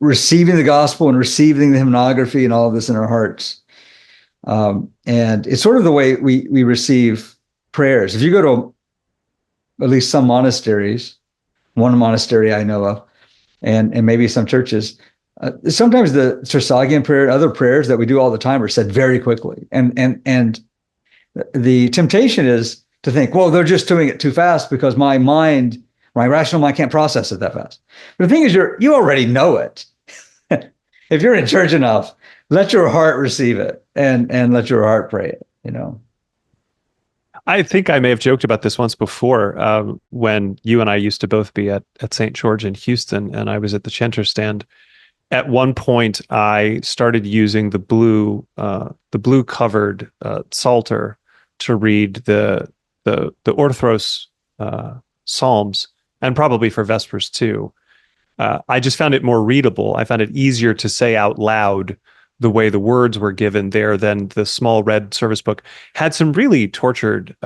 receiving the gospel and receiving the hymnography and all of this in our hearts. And it's sort of the way we receive prayers. If you go to at least some monasteries, one monastery I know of, and maybe some churches, sometimes the Tersagian prayer, other prayers that we do all the time are said very quickly. And the temptation is to think, well, they're just doing it too fast because my rational mind can't process it that fast. But the thing is, you already know it. If you're in church enough, let your heart receive it and let your heart pray it, you know. I think I may have joked about this once before, when you and I used to both be at St. George in Houston, and I was at the chanter stand. At one point, I started using the blue covered psalter to read the Orthros Psalms, and probably for Vespers too. I just found it more readable. I found it easier to say out loud the way the words were given there than the small red service book. Had some really tortured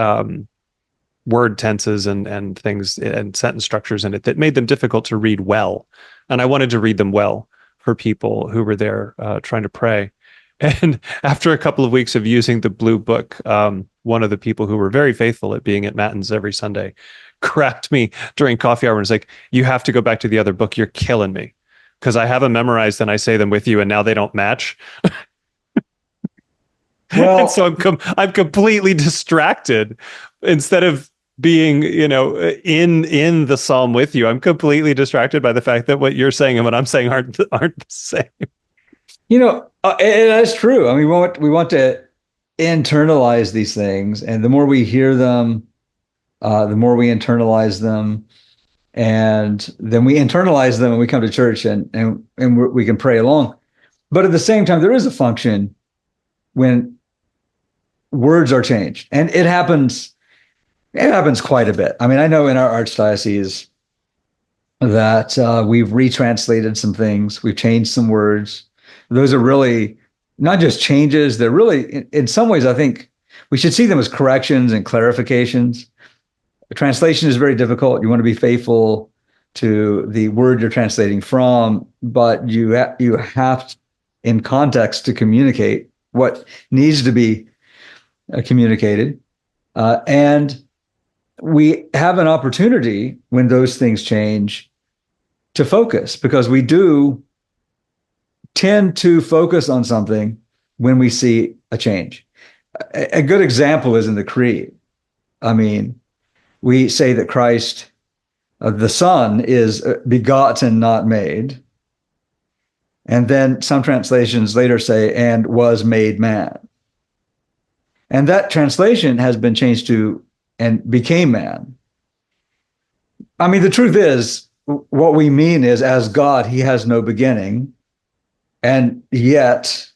word tenses and things and sentence structures in it that made them difficult to read well. And I wanted to read them well for people who were there trying to pray. And after a couple of weeks of using the blue book, one of the people who were very faithful at being at Matins every Sunday cracked me during coffee hour and was like, "You have to go back to the other book. You're killing me." Because I have them memorized and I say them with you, and now they don't match. Well, and so I'm completely distracted. Instead of being, in the psalm with you, I'm completely distracted by the fact that what you're saying and what I'm saying aren't the same. That's true. I mean, we want to internalize these things, and the more we hear them, the more we internalize them. And then we internalize them and we come to church and we can pray along. But at the same time, there is a function when words are changed. And it happens quite a bit. I mean, I know in our archdiocese that we've retranslated some things. We've changed some words. Those are really not just changes. They're really, in some ways, I think we should see them as corrections and clarifications. Translation is very difficult. You want to be faithful to the word you're translating from, but you have in context to communicate what needs to be communicated. And we have an opportunity when those things change to focus, because we do tend to focus on something when we see a change. A good example is in the Creed. I mean, we say that Christ, the Son, is begotten, not made. And then some translations later say, and was made man. And that translation has been changed to, and became man. I mean, the truth is, what we mean is, as God, he has no beginning. And yet,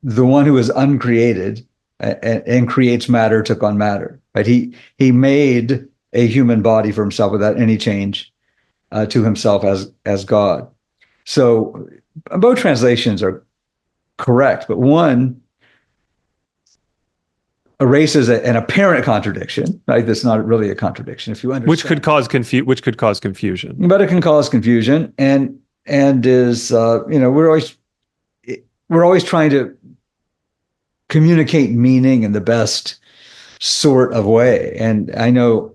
the one who is uncreated and creates matter took on matter. Right? He made a human body for himself without any change to himself as God. So both translations are correct, but one erases an apparent contradiction. Right? That's not really a contradiction, if you understand. Which could cause confusion. But it can cause confusion, and is we're always trying to communicate meaning in the best sort of way. And I know